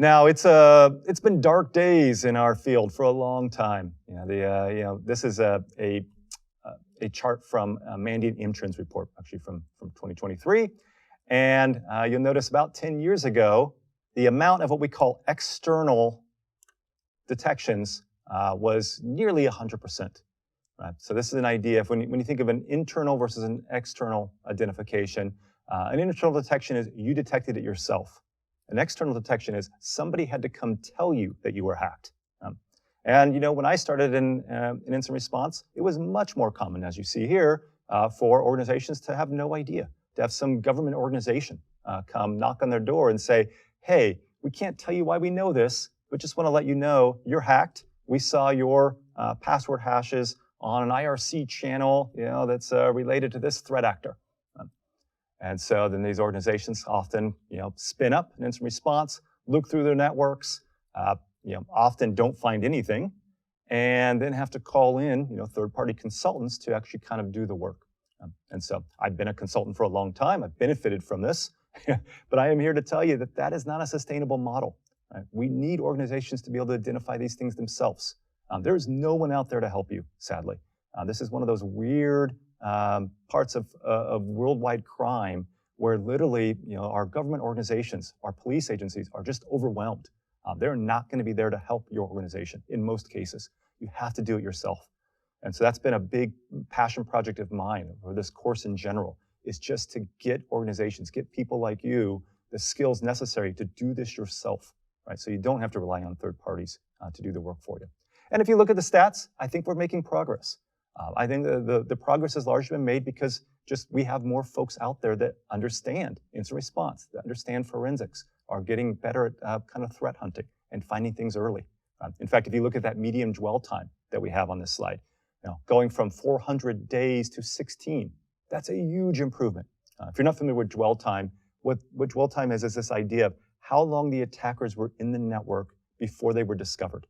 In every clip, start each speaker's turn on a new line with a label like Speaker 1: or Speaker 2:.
Speaker 1: Now, it's been dark days in our field for a long time. This is a chart from Mandy and Imtrin's report, actually from 2023. And you'll notice about 10 years ago, the amount of what we call external detections was nearly 100%. Right? So this is an idea of when you think of an internal versus an external identification, an internal detection is you detected it yourself. An external detection is somebody had to come tell you that you were hacked. And when I started in incident response, it was much more common, as you see here, for organizations to have no idea, to have some government organization come knock on their door and say, hey, we can't tell you why we know this, but just want to let you know you're hacked. We saw your password hashes on an IRC channel, that's related to this threat actor. And so then these organizations often, spin up an incident response, look through their networks, often don't find anything, and then have to call in, third-party consultants to actually kind of do the work. And so I've been a consultant for a long time. I've benefited from this, but I am here to tell you that that is not a sustainable model. Right? We need organizations to be able to identify these things themselves. There is no one out there to help you, sadly. This is one of those weird parts of worldwide crime where literally, our government organizations, our police agencies are just overwhelmed. They're not going to be there to help your organization in most cases. You have to do it yourself. And so that's been a big passion project of mine, or this course in general, is just to get organizations, get people like you, the skills necessary to do this yourself, right? So you don't have to rely on third parties to do the work for you. And if you look at the stats, I think we're making progress. I think the progress has largely been made because we have more folks out there that understand incident response, that understand forensics, are getting better at kind of threat hunting and finding things early. In fact, if you look at that median dwell time that we have on this slide, going from 400 days to 16, that's a huge improvement. If you're not familiar with dwell time, what dwell time is this idea of how long the attackers were in the network before they were discovered.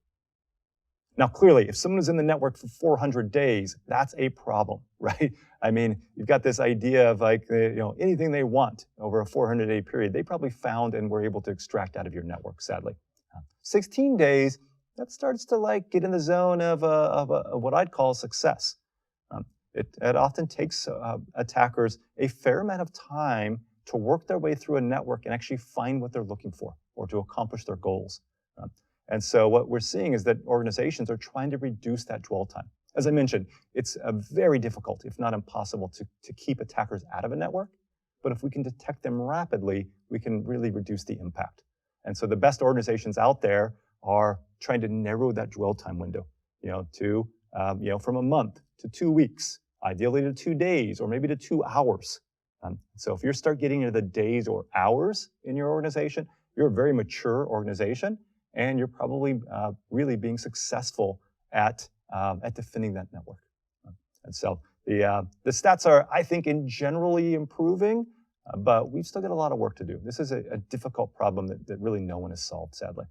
Speaker 1: Now, clearly, if someone is in the network for 400 days, that's a problem, right? I mean, you've got this idea of anything they want over a 400-day period, they probably found and were able to extract out of your network, sadly. 16 days, that starts to get in the zone of what I'd call success. It often takes attackers a fair amount of time to work their way through a network and actually find what they're looking for or to accomplish their goals. And so what we're seeing is that organizations are trying to reduce that dwell time. As I mentioned, it's very difficult, if not impossible, to keep attackers out of a network. But if we can detect them rapidly, we can really reduce the impact. And so the best organizations out there are trying to narrow that dwell time window, from a month to 2 weeks, ideally to 2 days, or maybe to 2 hours. So if you start getting into the days or hours in your organization, you're a very mature organization, and you're probably really being successful at defending that network. And so the stats are, I think, in generally improving, but we've still got a lot of work to do. This is a difficult problem that really no one has solved, sadly.